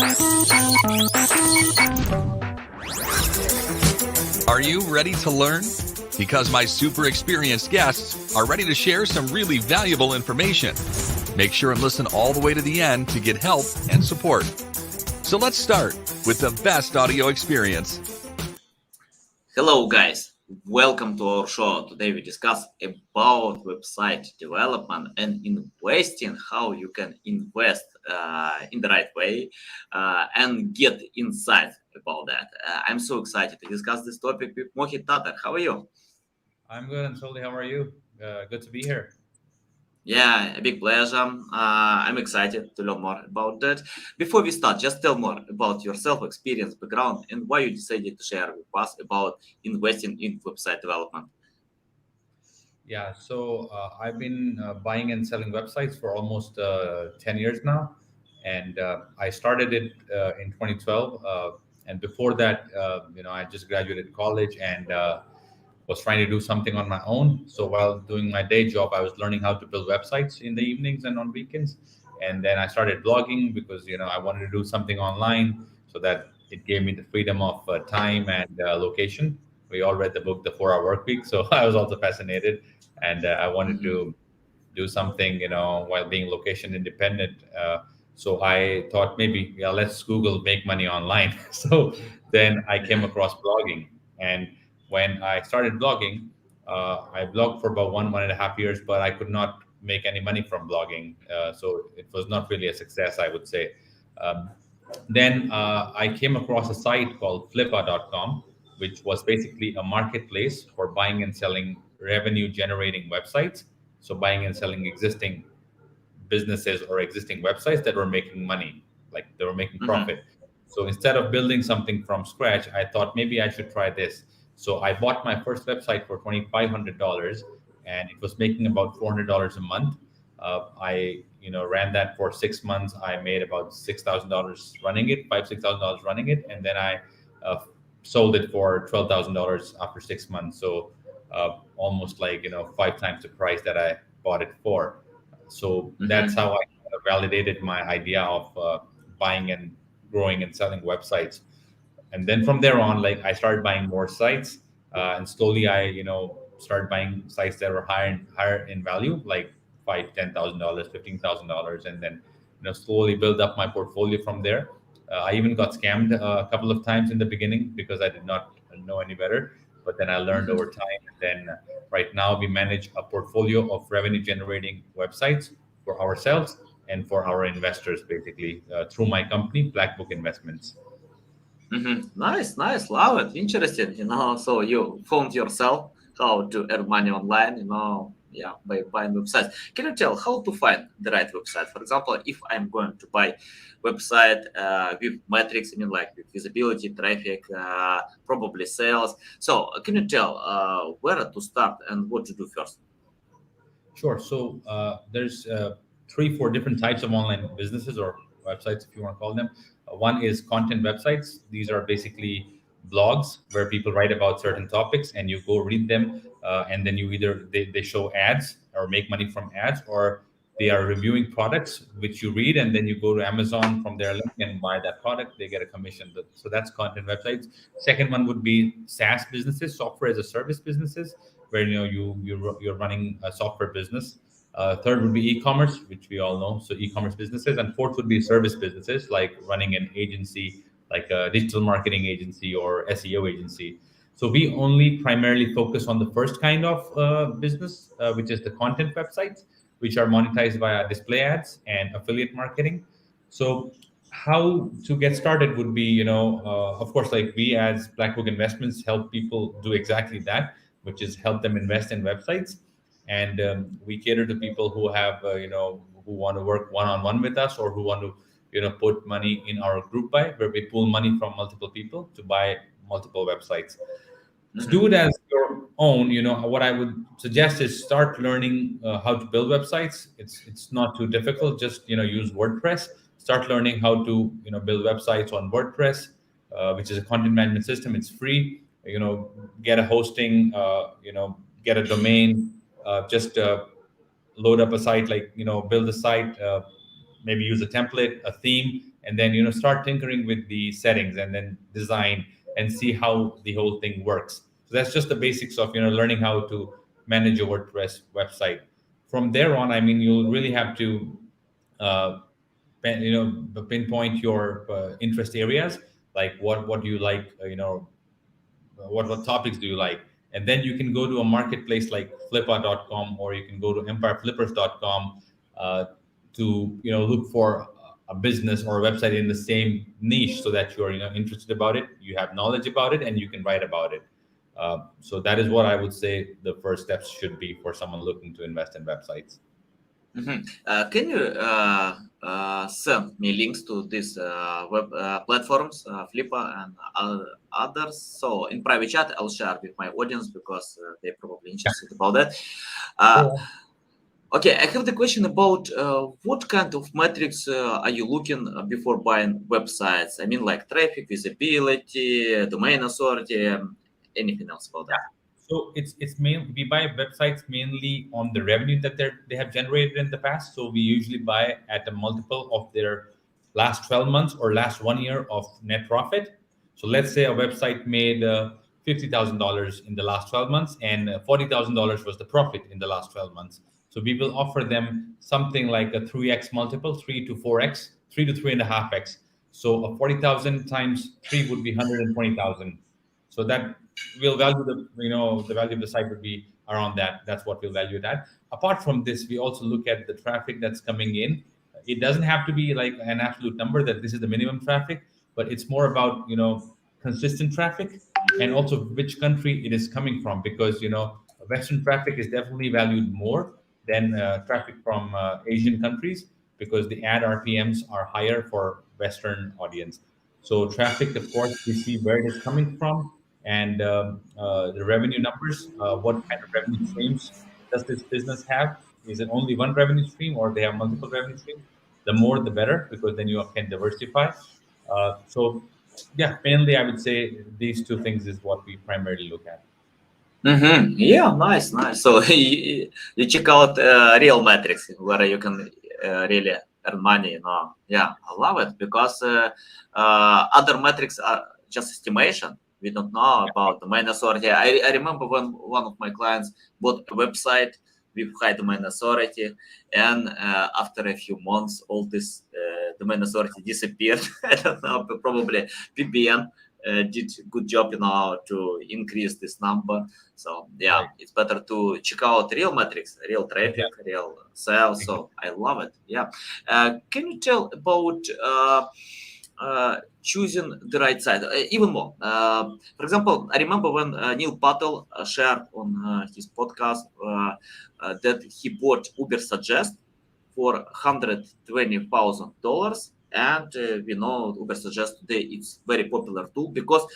Are you ready to learn? Because my super experienced guests are ready to share some really valuable information. Make sure and listen all the way to the end to get help and support. So let's start with the best audio experience. Hello guys, welcome to our show. Today we discuss about website development and investing, how you can invest in the right way and get insight about that. I'm so excited to discuss this topic with Mohit Tater. How are you? I'm good, and Sully, how are you? Good to be here. Yeah, a big pleasure. I'm excited to learn more about that. Before we start, just tell more about yourself, experience, background, and why you decided to share with us about investing in website development. Yeah, so I've been buying and selling websites for almost 10 years now, and I started it in 2012. And before that, I just graduated college and was trying to do something on my own. So while doing my day job, I was learning how to build websites in the evenings and on weekends. And then I started blogging because I wanted to do something online so that it gave me the freedom of time and location. We all read the book, The 4 Hour Work Week, so I was also fascinated, and I wanted Mhm. to do something, while being location independent. So I thought maybe, yeah, let's Google make money online. So then I came across blogging, and when I started blogging, I blogged for about 1.5 years, but I could not make any money from blogging. So it was not really a success, I would say. Um, then I came across a site called flippa.com, which was basically a marketplace for buying and selling revenue generating websites. So buying and selling existing businesses or existing websites that were making money, like they were making Mhm. profit. So instead of building something from scratch, I thought maybe I should try this. So I bought my first website for $2,500, and it was making about $400 a month. I ran that for 6 months. I made about $6,000 running it, $6,000 running it, and then I uh, sold it for $12,000 after 6 months. So almost like 5 times the price that I bought it for. So that's Mhm. how I kind of validated my idea of buying and growing and selling websites. And then from there on, like I started buying more sites, and slowly I started buying sites that were higher in value, like five, $10,000, $15,000, and then slowly build up my portfolio from there. I even got scammed a couple of times in the beginning because I did not know any better, but then I learned over Mhm. time. And then right now we manage a portfolio of revenue generating websites for ourselves and for our investors, basically through my company, Black Book Investments. Nice, nice, love it, interesting. So you found yourself how to earn money online. Yeah, by buying websites. Can you tell how to find the right website? For example, if I'm going to buy website with metrics, I mean like with visibility, traffic, probably sales. So can you tell where to start and what to do first? Sure. So there's three, four different types of online businesses or websites, if you want to call them. One is content websites. These are basically blogs where people write about certain topics, and you go read them, and then you either they show ads or make money from ads, or they are reviewing products which you read, and then you go to Amazon from their link and buy that product. They get a commission. So that's content websites. Second one would be SaaS businesses, software as a service businesses, where you're running a software business. Third would be e-commerce, which we all know, so e-commerce businesses, and fourth would be service businesses, like running an agency, like a digital marketing agency or SEO agency. So we only primarily focus on the first kind of business, which is the content websites, which are monetized via display ads and affiliate marketing. So how to get started would be, of course, like we as Black Book Investments help people do exactly that, which is help them invest in websites. And we cater to people who have, who want to work one-on-one with us, or who want to, put money in our group buy, where we pull money from multiple people to buy multiple websites. To do Mhm. it as your own, what I would suggest is start learning how to build websites. It's not too difficult. Just use WordPress. Start learning how to build websites on WordPress, which is a content management system. It's free. Get a hosting. Get a domain. Just load up a site, like build a site, maybe use a template, a theme, and then start tinkering with the settings and then design and see how the whole thing works. So that's just the basics of learning how to manage a WordPress website. From there on, I mean, you'll really have to uh, pinpoint your interest areas, like what do you like, what topics do you like, and then you can go to a marketplace like flippa.com, or you can go to empireflippers.com uh, to look for a business or a website in the same niche, so that you're interested about it, you have knowledge about it, and you can write about it. So that is what I would say the first steps should be for someone looking to invest in websites. Can you send me links to these web platforms, Flippa and others? So in private chat, I'll share with my audience because they're probably interested about that. Sure. Okay, I have the question about what kind of metrics are you looking before buying websites? I mean, like traffic, visibility, domain authority, anything else about that? So it's main we buy websites mainly on the revenue that they have generated in the past. So we usually buy at a multiple of their last 12 months or last 1 year of net profit. So let's say a website made $50,000 in the last 12 months, and $40,000 was the profit in the last 12 months. So we will offer them something like a 3x multiple, 3 to 4x, 3 to 3.5x. So a 40,000 times three would be 120,000. So that we'll value the value of the site would be around that. That's what we'll value it at. Apart from this, we also look at the traffic that's coming in. It doesn't have to be like an absolute number that this is the minimum traffic, but it's more about consistent traffic, and also which country it is coming from, because Western traffic is definitely valued more than traffic from Asian countries, because the ad RPMs are higher for Western audience. So traffic, of course, we see where it is coming from, and the revenue numbers. What kind of revenue streams does this business have? Is it only one revenue stream, or they have multiple revenue streams? The more, the better, because then you can diversify. So, yeah, mainly I would say these two things is what we primarily look at. Yeah, nice, nice. So you check out real metrics where you can really earn money. Yeah, I love it because other metrics are just estimation. We don't know about domain authority. I remember when one of my clients bought a website with high domain authority, and after a few months, all this domain authority disappeared. I don't know, but probably VPN did a good job, to increase this number. So yeah, Right. it's better to check out real metrics, real traffic, Exactly. real sales. Exactly. So I love it. Yeah. Can you tell about choosing the right side even more? For example, I remember when Neil Patel shared on his podcast that he bought Uber Suggest for $120,000. And we know Uber Suggest today it's very popular tool because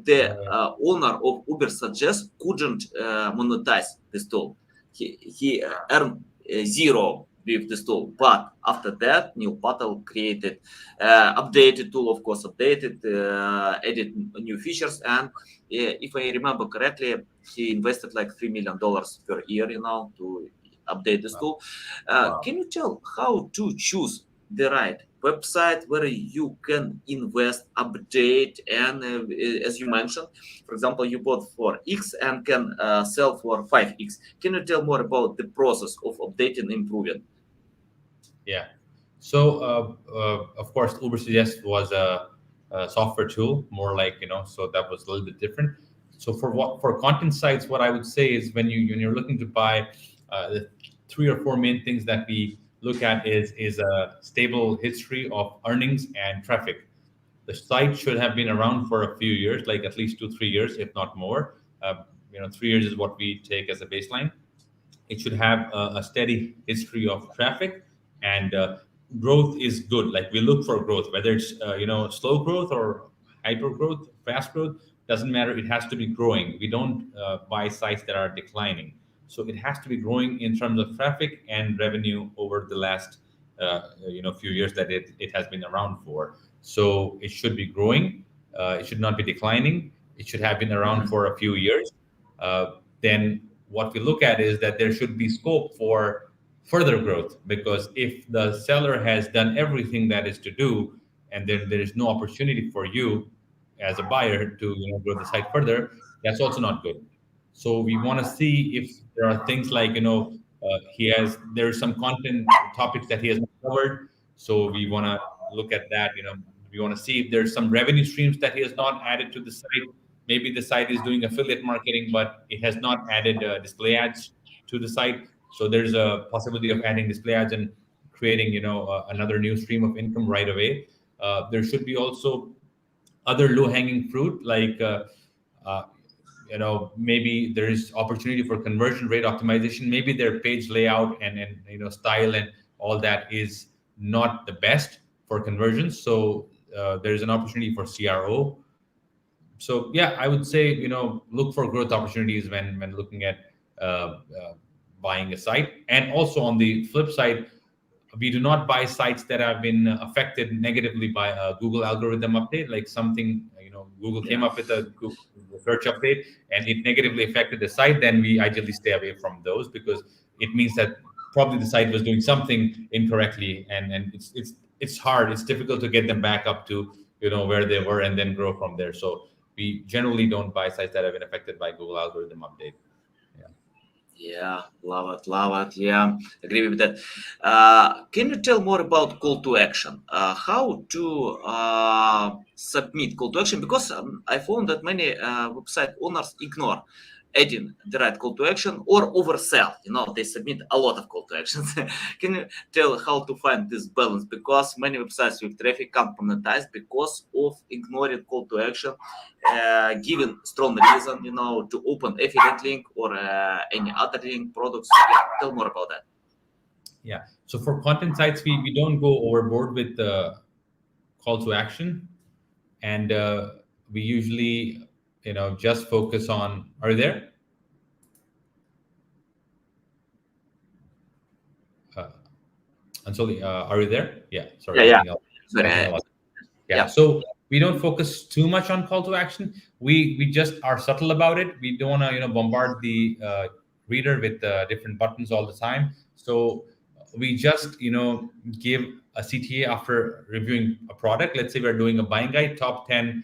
the Right. owner of Uber Suggest couldn't monetize this tool. He earned zero with this tool. But after that, Neil Patel created updated tool, of course, added new features, and if I remember correctly, he invested like $3 million per year, to update this tool. Wow. Can you tell how to choose the right website where you can invest, update, and as you mentioned, for example, you bought for X and can sell for 5X. Can you tell more about the process of updating and improving? Yeah. So, of course, Uber Suggest was a software tool, more like so that was a little bit different. So for content sites, what I would say is when you're looking to buy, the three or four main things that we look at is a stable history of earnings and traffic. The site should have been around for a few years, like at least 2 3 years, if not more. 3 years is what we take as a baseline. It should have a steady history of traffic, and growth is good. Like we look for growth, whether it's slow growth or hyper growth, fast growth, doesn't matter. It has to be growing. We don't buy sites that are declining. So it has to be growing in terms of traffic and revenue over the last few years that it has been around for. So it should be growing. It should not be declining. It should have been around Mhm. for a few years. Then what we look at is that there should be scope for further growth, because if the seller has done everything that is to do, and then there is no opportunity for you as a buyer to grow the site further, that's also not good. So we want to see if there are things like there's some content topics that he has not covered. So we want to look at that. We want to see if there's some revenue streams that he has not added to the site. Maybe the site is doing affiliate marketing, but it has not added display ads to the site. So there's a possibility of adding display ads and creating another new stream of income right away. There should be also other low hanging fruit like uh, maybe there is opportunity for conversion rate optimization. Maybe their page layout and style and all that is not the best for conversions, so there's an opportunity for CRO. So yeah, I would say look for growth opportunities when looking at buying a site. And also on the flip side, we do not buy sites that have been affected negatively by a Google algorithm update, like something Google came up with a Google search update and it negatively affected the site. Then we ideally stay away from those, because it means that probably the site was doing something incorrectly, and it's hard, it's difficult to get them back up to where they were and then grow from there. So we generally don't buy sites that have been affected by Google algorithm update. Yeah. Yeah, love it, love it. Yeah, agree with that. Can you tell more about call to action? How to submit call to action? Because I found that many website owners ignore adding the right call to action or oversell. They submit a lot of call to actions. Can you tell how to find this balance? Because many websites with traffic can't monetize because of ignoring call to action, given strong reason, to open affiliate link or any other link products. Yeah, tell more about that. Yeah. So for content sites, we don't go overboard with the call to action, and we usually just focus on. Are you there? Ansoli, are you there? Yeah. Sorry, Yeah, I yeah. think I think I Sorry. lost. Yeah. Yeah. So we don't focus too much on call to action. We just are subtle about it. We don't want to bombard the reader with different buttons all the time. So we just give a CTA after reviewing a product. Let's say we're doing a buying guide, top 10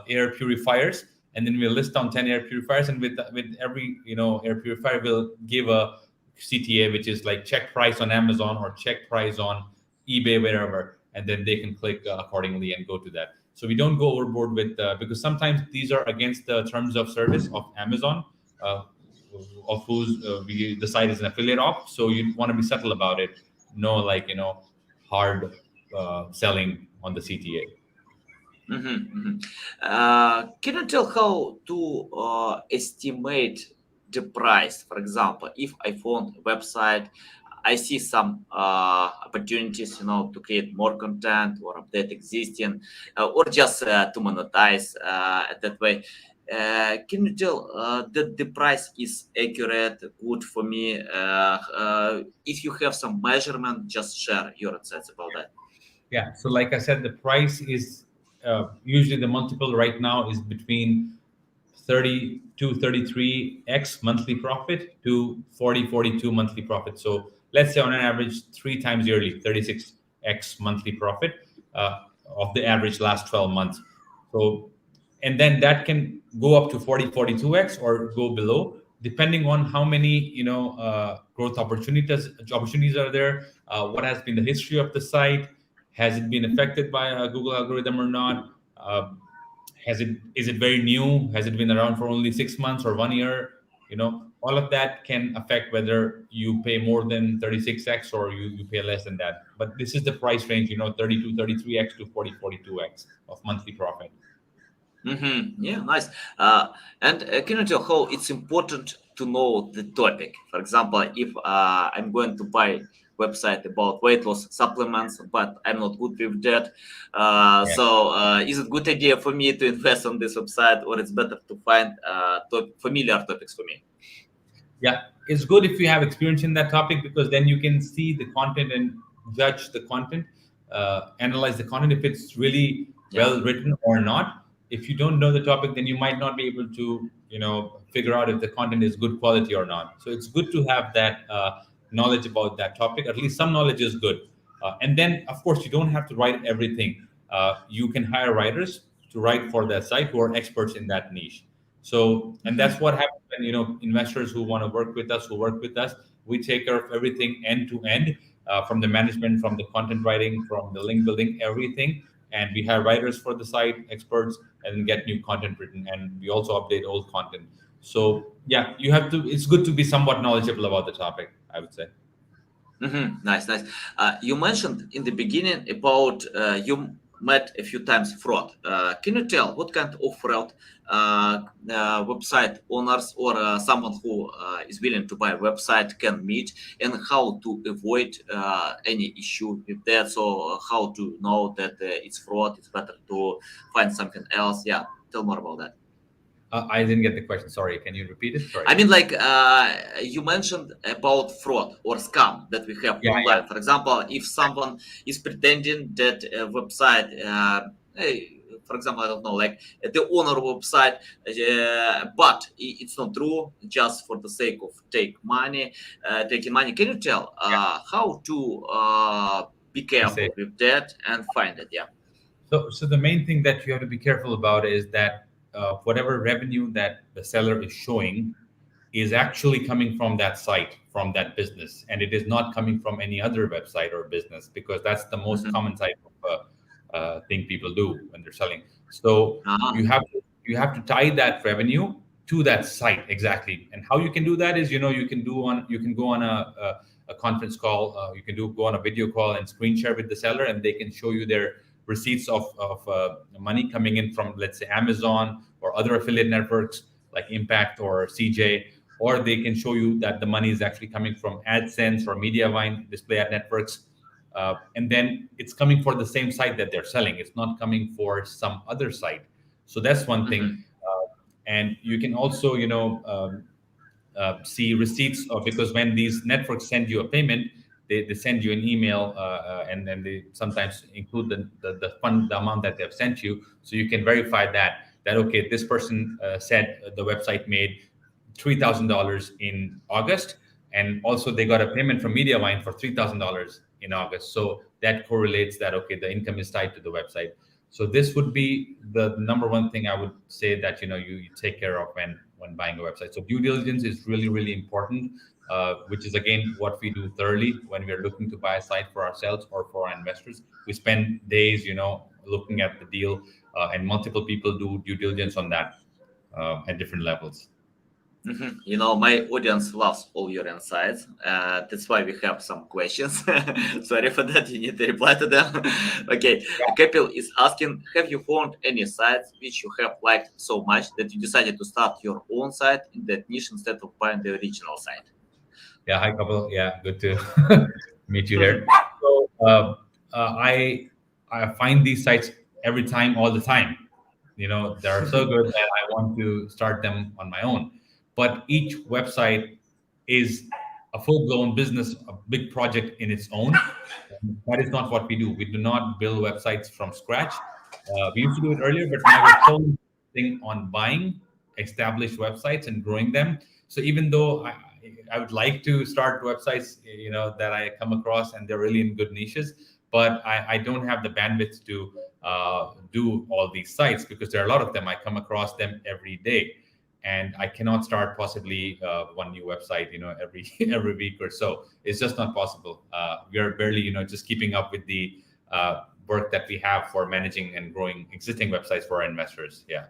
air purifiers, and then we'll list down 10 air purifiers, and with every air purifier we'll give a CTA, which is like check price on Amazon or check price on eBay, wherever, and then they can click accordingly and go to that. So we don't go overboard with because sometimes these are against the terms of service of Amazon, of whose the site is an affiliate of. So you want to be subtle about it. No, hard selling on the CTA. Can you tell how to estimate the price? For example, if I found a website, I see some opportunities, to create more content or update existing, or just to monetize that way. Can you tell that the price is accurate, good for me? If you have some measurement, just share your insights about that. Yeah. So like I said, the price is usually the multiple right now is between 30 to 33x monthly profit to 40, 42 monthly profit. So let's say on an average 3 times yearly, 36x monthly profit of the average last 12 months. So, and then that can go up to 40, 42x or go below, depending on how many growth opportunities are there, what has been the history of the site, has it been affected by a Google algorithm or not, is it very new, has it been around for only 6 months or 1 year. All of that can affect whether you pay more than 36x or you pay less than that. But this is the price range, 32, 33x to 40, 42x of monthly profit. Yeah, nice. And can you tell how it's important to know the topic? For example, if I'm going to buy website about weight loss supplements, but I'm not good with that, Yeah. so is it good idea for me to invest on this website, or it's better to find familiar topics for me? Yeah, it's good if you have experience in that topic, because then you can see the content and judge the content, analyze the content if it's really Yeah. well written or not. If you don't know the topic, then you might not be able to figure out if the content is good quality or not. So it's good to have that knowledge about that topic. At least some knowledge is good. And then of course you don't have to write everything. you can hire writers to write for that site who are experts in that niche. So, and that's what happens when, investors who want to work with us, who work with us, we take care of everything end to end, from the management, from the content writing, from the link building, everything. And we have writers for the site, experts, and get new content written. And we also update old content. So yeah, it's good to be somewhat knowledgeable about the topic, I would say. Nice, nice. You mentioned in the beginning about you met a few times fraud. Can you tell what kind of fraud website owners or someone who is willing to buy a website can meet, and how to avoid any issue with that? So how to know that it's fraud? It's better to find something else. Yeah, tell more about that. I didn't get the question. Sorry. Can you repeat it? Sorry. I mean, like you mentioned about fraud or scam that we have Yeah, online. For example, if someone is pretending that a website, for example, I don't know, like the owner of website, but it's not true, just for the sake of taking money. Can you tell how to be Say. careful with that and find it? Yeah. So the main thing that you have to be careful about is that whatever revenue that the seller is showing is actually coming from that site, from that business, and it is not coming from any other website or business, because that's the most Mhm. common type of thing people do when they're selling. So Uh-huh. you have to tie that revenue to that site exactly. And how you can do that is, you can go on a conference call, you can go on a video call and screen share with the seller, and they can show you their receipts of money coming in from, let's say, Amazon or other affiliate networks like Impact or CJ, or they can show you that the money is actually coming from AdSense or Mediavine display ad networks. And then it's coming for the same site that they're selling. It's not coming for some other site. So that's one thing. Mhm. And you can also, see receipts of, because when these networks send you a payment, they send you an email, and then they sometimes include the amount that they've sent you, so you can verify that okay, this person said the website made $3,000 in August, and also they got a payment from Mediavine for $3,000 in August. So that correlates that okay, the income is tied to the website. So this would be the number one thing I would say that you take care of when buying a website. So due diligence is really really important, which is again what we do thoroughly when we are looking to buy a site for ourselves or for our investors. We spend days, looking at the deal, and multiple people do due diligence on that at different levels. My audience loves all your insights. That's why we have some questions. Sorry for that. You need to reply to them. Okay. Kapil is asking, have you found any sites which you have liked so much that you decided to start your own site in that niche instead of buying the original site? Yeah, hi, couple. Yeah, good to meet you here. So I find these sites every time, all the time. They're so good that I want to start them on my own. But each website is a full-blown business, a big project in its own. That is not what we do. We do not build websites from scratch. We used to do it earlier, but now we're solely focusing on buying established websites and growing them. So even though I would like to start websites, that I come across and they're really in good niches, but I don't have the bandwidth to do all these sites, because there are a lot of them. I come across them every day, and I cannot start possibly one new website, every every week or so. It's just not possible. We are barely, just keeping up with the work that we have for managing and growing existing websites for our investors. Yeah.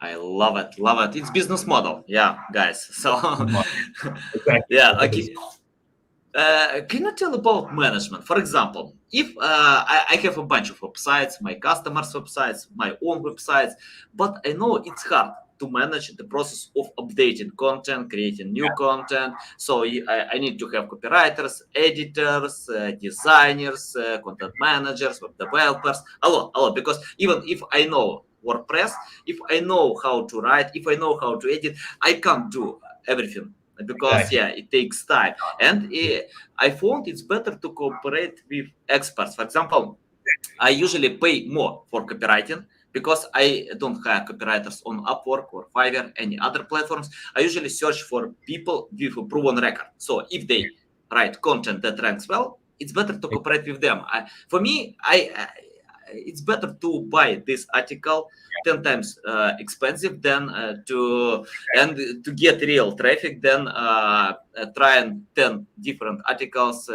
I love it. Love it. It's business model. Yeah, guys. So, Exactly. yeah, okay. Can you tell about management? For example, if I have a bunch of websites, my customers' websites, my own websites, but I know it's hard to manage the process of updating content, creating new content. So I need to have copywriters, editors, designers, content managers, web developers, a lot. Because even if I know WordPress, if I know how to write, if I know how to edit, I can't do everything, because Exactly. yeah, it takes time. And I found it's better to cooperate with experts. For example, I usually pay more for copywriting because I don't hire copywriters on Upwork or Fiverr, any other platforms. I usually search for people with a proven record. So if they write content that ranks well, it's better to cooperate with them. For me, it's better to buy this article 10 times expensive than to get real traffic than trying 10 different articles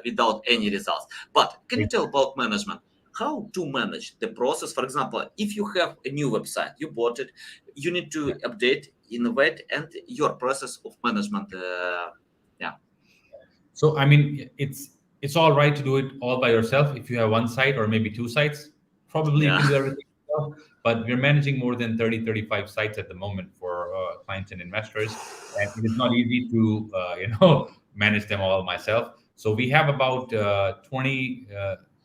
without any results. But can you tell about management? How to manage the process? For example, if you have a new website, you bought it, you need to update, innovate, and your process of management. Yeah. So I mean, it's all right to do it all by yourself. If you have one site or maybe two sites, probably you Yeah. can do everything yourself. But we're managing more than 30, 35 sites at the moment for clients and investors, and it is not easy to manage them all myself. So we have about 20.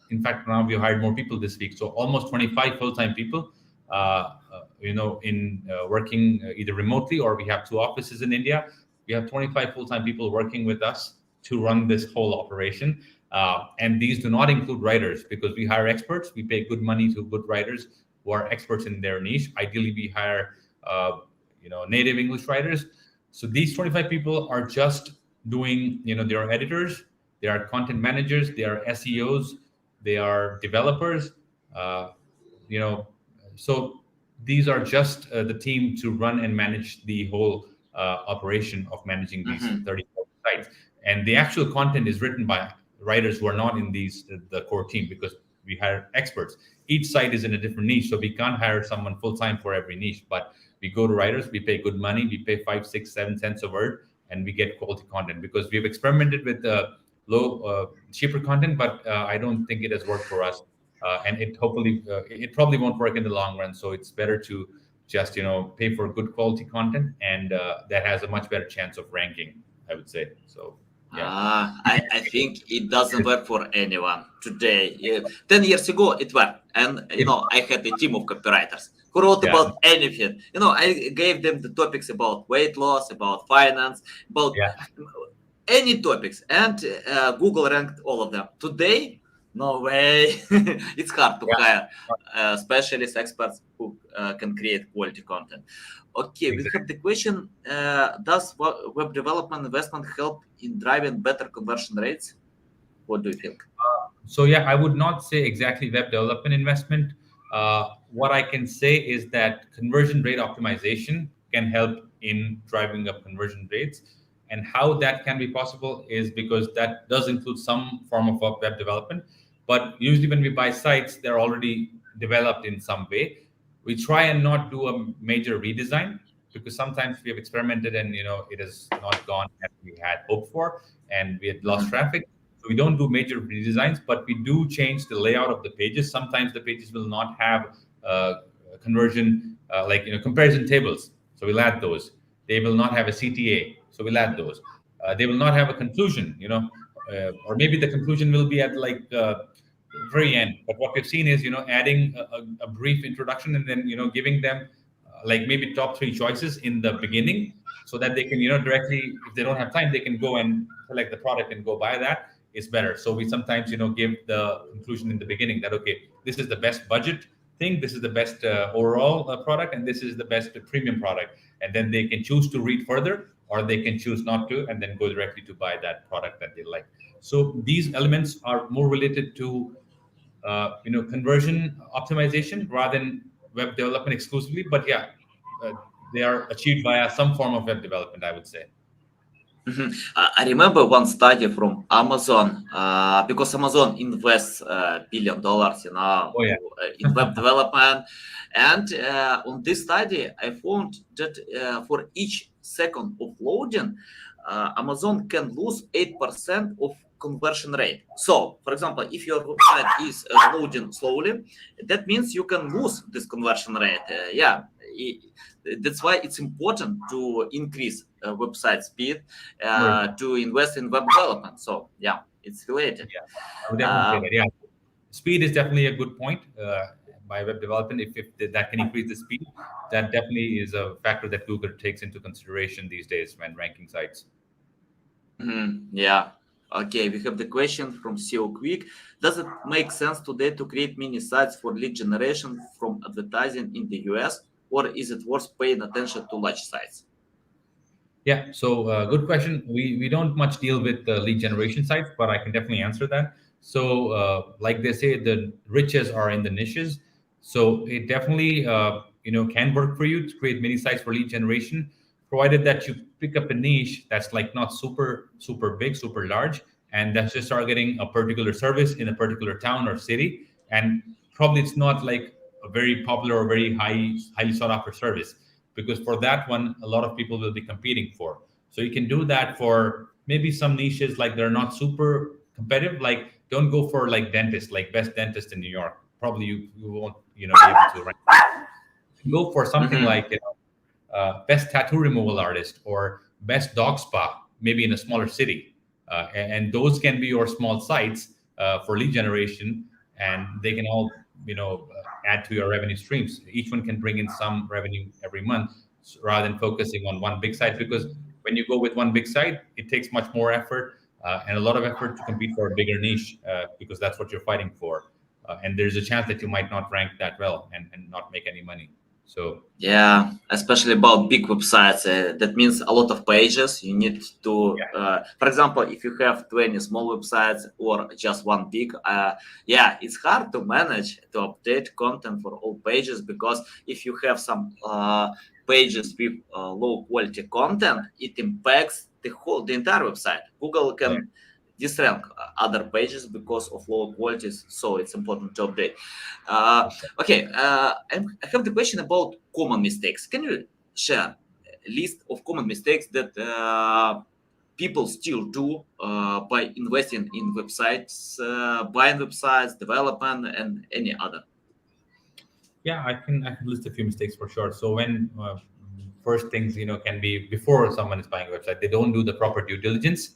In fact, now we hired more people this week, so almost 25 full-time people. In working either remotely, or we have two offices in India. We have 25 full-time people working with us to run this whole operation. And these do not include writers, because we hire experts. We pay good money to good writers who are experts in their niche. Ideally, we hire native English writers. So these 25 people are just doing, they are editors, they are content managers, they are SEOs, they are developers. Uh, you know, so these are just the team to run and manage the whole operation of managing these Mhm. 34 sites. And the actual content is written by writers who are not in the core team, because we hire experts. Each site is in a different niche, so we can't hire someone full time for every niche. But we go to writers, we pay good money, we pay 5, 6, 7 cents a word, and we get quality content, because we've experimented with cheaper content, but I don't think it has worked for us. And it probably won't work in the long run. So it's better to just pay for good quality content, and that has a much better chance of ranking, I would say. So yeah. I think it doesn't work for anyone today. 10 years ago, it worked. And, I had a team of copywriters who wrote Yeah. about anything. I gave them the topics about weight loss, about finance, about Yeah. any topics. And Google ranked all of them. Today, no way. It's hard to Yeah. hire specialist experts who can create quality content. Okay, we Exactly. have the question, does web development investment help in driving better conversion rates? What do you think? So yeah, I would not say exactly web development investment. What I can say is that conversion rate optimization can help in driving up conversion rates. And how that can be possible is because that does include some form of web development. But usually when we buy sites, they're already developed in some way. We try and not do a major redesign, because sometimes we have experimented and it has not gone as we had hoped for, and we had lost Mhm. traffic. So we don't do major redesigns, but we do change the layout of the pages. Sometimes the pages will not have conversion, comparison tables. So we'll add those. They will not have a CTA. So we'll add those. They will not have a conclusion, or maybe the conclusion will be at very end. But what we've seen is, adding a brief introduction, and then, giving them maybe top three choices in the beginning, so that they can, directly, if they don't have time, they can go and select the product and go buy that. Is better. So we sometimes, give the conclusion in the beginning that, okay, this is the best budget thing, this is the best overall product, and this is the best premium product. And then they can choose to read further, or they can choose not to, and then go directly to buy that product that they like. So these elements are more related to conversion optimization rather than web development exclusively. But yeah, uh, they are achieved via some form of web development, I would say. Mhm. I remember one study from Amazon, because Amazon invests $1 billion, Oh yeah. in web development. And on this study, I found that for each second of loading, Amazon can lose 8% of conversion rate. So, for example, if your website is loading slowly, that means you can lose this conversion rate. That's why it's important to increase website speed, Conversion. to invest in web development. So yeah, it's related. Yeah, I would definitely say Uh, that. Yeah, speed is definitely a good point. By web development, if that can increase the speed, that definitely is a factor that Google takes into consideration these days when ranking sites. yeah. Okay, we have the question from SEO Quick. Does it make sense today to create mini sites for lead generation from advertising in the US, or is it worth paying attention to large sites? Yeah, so good question. We don't much deal with the lead generation sites, but I can definitely answer that. So, like they say, the riches are in the niches. So it definitely, can work for you to create mini sites for lead generation, provided that you pick up a niche that's like not super, super big, super large, and that's just targeting a particular service in a particular town or city. And probably it's not like a very popular or very highly sought after service, because for that one, a lot of people will be competing for. So you can do that for maybe some niches like they're not super competitive. Like don't go for like dentist, like best dentist in New York. Probably you won't be able to rank. Go for something Mm-hmm. like best tattoo removal artist or best dog spa, maybe in a smaller city. And those can be your small sites for lead generation, and they can all, add to your revenue streams. Each one can bring in some revenue every month, rather than focusing on one big site. Because when you go with one big site, it takes much more effort and a lot of effort to compete for a bigger niche, because that's what you're fighting for. And there's a chance that you might not rank that well and not make any money. So Yeah, especially about big websites. That means a lot of pages. You need to, for example, if you have 20 small websites or just one big, yeah, it's hard to manage to update content for all pages, because if you have some pages with low quality content, it impacts the entire website. Google yeah. can disrank other pages because of low qualities, so it's important to update. Uh, Okay, I have the question about common mistakes. Can you share a list of common mistakes that people still do by investing in websites, buying websites, development, and any other? Yeah, I can list a few mistakes for sure. So when first things can be before someone is buying a website, they don't do the proper due diligence.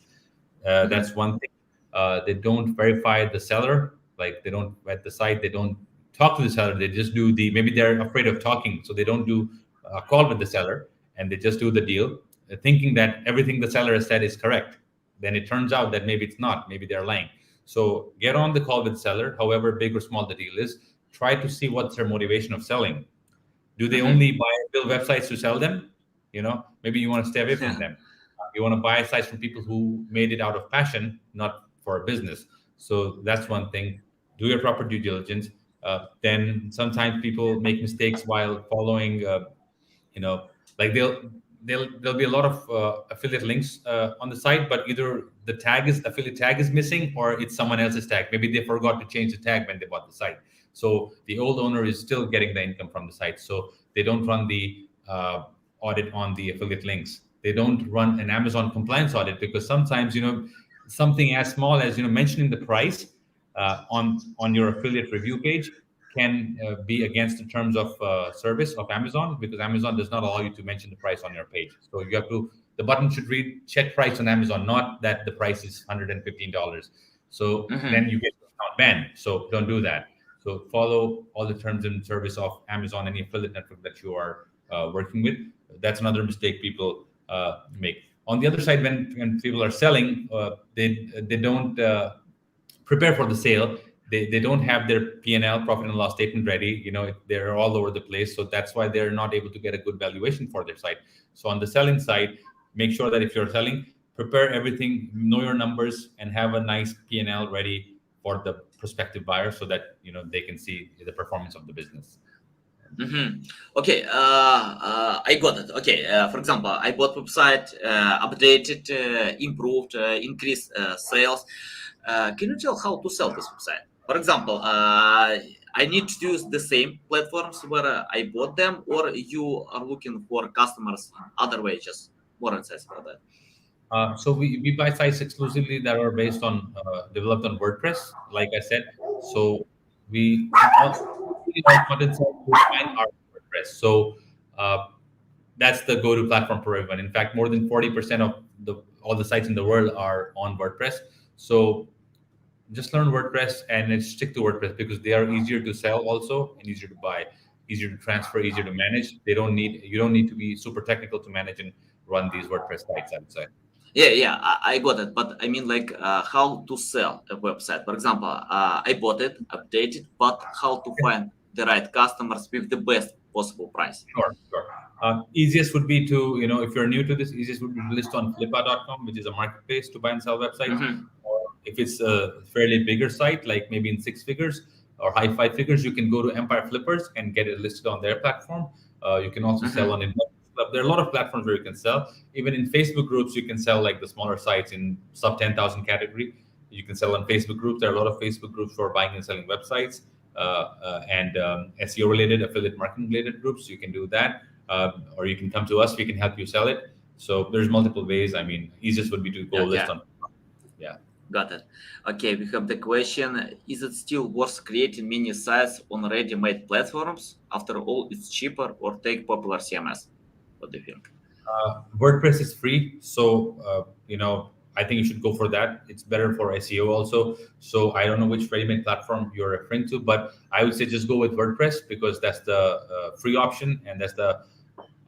That's Mhm. one thing. They don't verify the seller. Like they don't at the site. They don't talk to the seller. They just do the maybe they're afraid of talking, so they don't do a call with the seller, and they just do the deal, thinking that everything the seller has said is correct. Then it turns out that maybe it's not. Maybe they're lying. So get on the call with the seller, however big or small the deal is. Try to see what's their motivation of selling. Do they Mhm. only buy build websites to sell them? Maybe you want to stay away from them. You want to buy sites from people who made it out of passion, not for a business. So that's one thing. Do your proper due diligence. Then sometimes people make mistakes while following you know like there'll be a lot of affiliate links on the site, but either the tag is affiliate tag is missing, or it's someone else's tag. Maybe they forgot to change the tag when they bought the site, so the old owner is still getting the income from the site. So they don't run the audit on the affiliate links. They don't run an Amazon compliance audit, because sometimes something as small as mentioning the price on your affiliate review page can be against the terms of service of Amazon, because Amazon does not allow you to mention the price on your page. So you have to the button should read check price on Amazon, not that the price is $115. So then Mhm. you get account banned. So don't do that. So follow all the terms and service of Amazon, any affiliate network that you are working with. That's another mistake people make. On the other side, when people are selling, they don't prepare for the sale. They don't have their P&L, profit and loss statement ready. They're all over the place, so that's why they're not able to get a good valuation for their site. So on the selling side, make sure that if you're selling, prepare everything, know your numbers, and have a nice P&L ready for the prospective buyer, so that they can see the performance of the business. Mhm. Okay, I got it. Okay, for example, I bought website, updated, improved, increased sales. Can you tell how to sell this website? For example, I need to use the same platforms where I bought them, or you are looking for customers in other ways. Just more insights about that. So we buy sites exclusively that are based on developed on WordPress, like I said. So all content sites you find are WordPress. So uh, that's the go-to platform for everyone. In fact, more than 40% of all the sites in the world are on WordPress. So just learn WordPress and then stick to WordPress, because they are easier to sell also, and easier to buy, easier to transfer, easier to manage. You don't need to be super technical to manage and run these WordPress sites, I would say. Yeah, I got it. But I mean, like, how to sell a website. For example, I bought it, updated, but how to find the right customers with the best possible price. Sure, sure. Easiest would be to, if you're new to this, easiest would be to list on flippa.com, which is a marketplace to buy and sell websites. Mm-hmm. Or if it's a fairly bigger site, like maybe in six figures or high five figures, you can go to Empire Flippers and get it listed on their platform. You can also sell on Investors Club. There are a lot of platforms where you can sell. Even in Facebook groups, you can sell like the smaller sites in sub 10,000 category. You can sell on Facebook groups. There are a lot of Facebook groups for buying and selling websites and SEO related, affiliate marketing related groups. You can do that, or you can come to us. We can help you sell it. So there's multiple ways. I mean, easiest would be to go list on. Yeah. Got it. Okay, we have the question. Is it still worth creating mini sites on ready-made platforms? After all, it's cheaper, or take popular CMS? What do you think? WordPress is free, so I think you should go for that. It's better for SEO also. So I don't know which ready-made platform you're referring to, but I would say just go with WordPress because that's the free option and that's the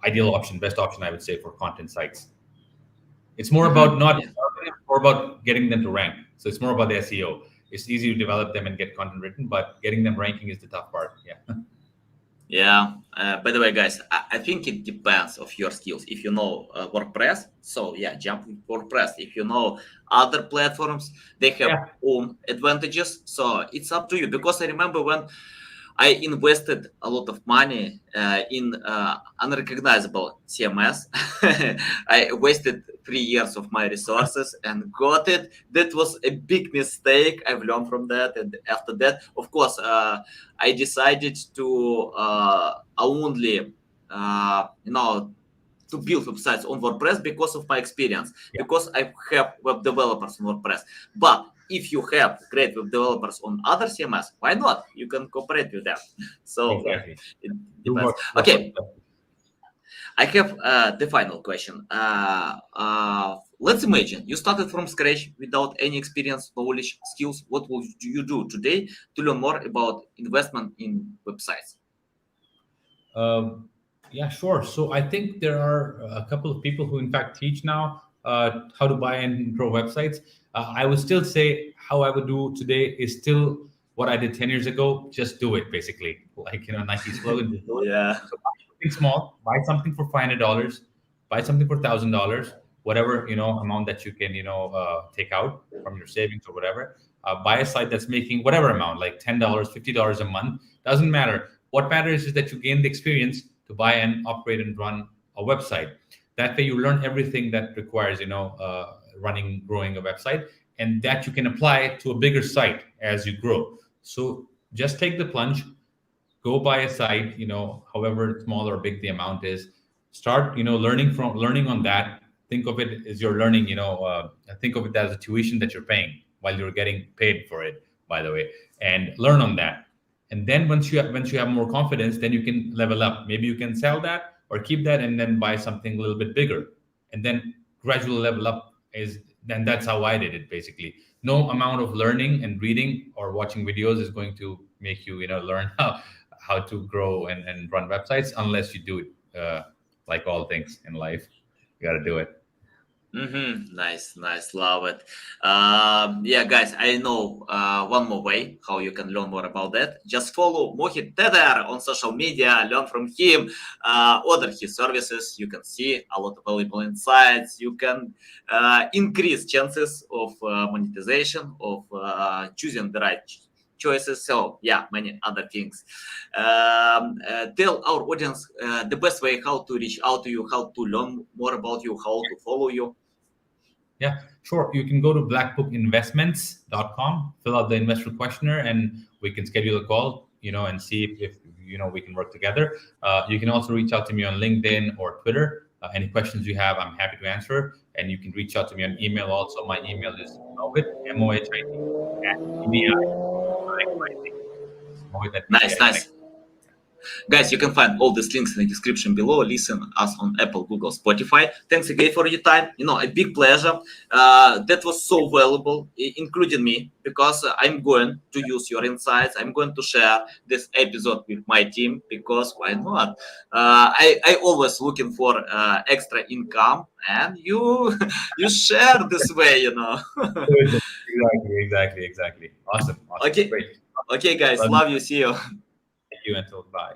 ideal option, best option I would say for content sites. It's more about more about getting them to rank. So it's more about the SEO. It's easy to develop them and get content written, but getting them ranking is the tough part. Yeah. Yeah. By the way, guys, I think it depends of your skills. If you know WordPress, so yeah, jump with WordPress. If you know other platforms, they have own advantages. So it's up to you. Because I remember when I invested a lot of money in unrecognizable CMS. I wasted 3 years of my resources and got it. That was a big mistake. I've learned from that. And after that, of course, I decided to only, to build websites on WordPress because of my experience, because I have web developers on WordPress. But if you have great web developers on other CMS, why not? You can cooperate with them. So exactly. It depends. Okay, I have the final question. Let's imagine you started from scratch without any experience, knowledge, skills. What will you do today to learn more about investment in websites? Yeah, sure. So I think there are a couple of people who, in fact, teach now how to buy and grow websites. I would still say how I would do today is still what I did 10 years ago. Just do it, basically. Like, Nike slogan, just do it. Yeah. So buy something small, buy something for $500, buy something for $1,000, whatever, amount that you can, take out from your savings or whatever. Buy a site that's making whatever amount, like $10, $50 a month. Doesn't matter. What matters is that you gain the experience to buy and operate and run a website. That way you learn everything that requires, growing a website, and that you can apply to a bigger site as you grow. So just take the plunge, go buy a site, however small or big the amount is. Start, learning on that. Think of it as you're learning, think of it as a tuition that you're paying while you're getting paid for it, by the way, and learn on that. And then once you have more confidence, then you can level up. Maybe you can sell that or keep that and then buy something a little bit bigger, and then gradual level up then that's how I did it, basically. No amount of learning and reading or watching videos is going to make you, learn how to grow and run websites unless you do it. Like all things in life, you got to do it. Nice, love it. Yeah, guys, I know one more way how you can learn more about that. Just follow Mohit Tater on social media, learn from him, order his services. You can see a lot of valuable insights. You can increase chances of monetization, of choosing the right choices. So yeah, many other things. Tell our audience the best way how to reach out to you, how to learn more about you, how to follow you. Yeah, sure. You can go to blackbookinvestments.com, fill out the investor questionnaire, and we can schedule a call, and see if we can work together. You can also reach out to me on LinkedIn or Twitter. Any questions you have, I'm happy to answer. And you can reach out to me on email also. My email is Mohit, Mohit, Nice. Guys, you can find all these links in the description below. Listen us on Apple, Google, Spotify. Thanks again for your time. A big pleasure. That was so valuable, including me, because I'm going to use your insights. I'm going to share this episode with my team because why not? I always looking for extra income, and you share this way, Exactly. Awesome. Okay. Great. Okay, guys. Love you. See you. Thank you. Until bye.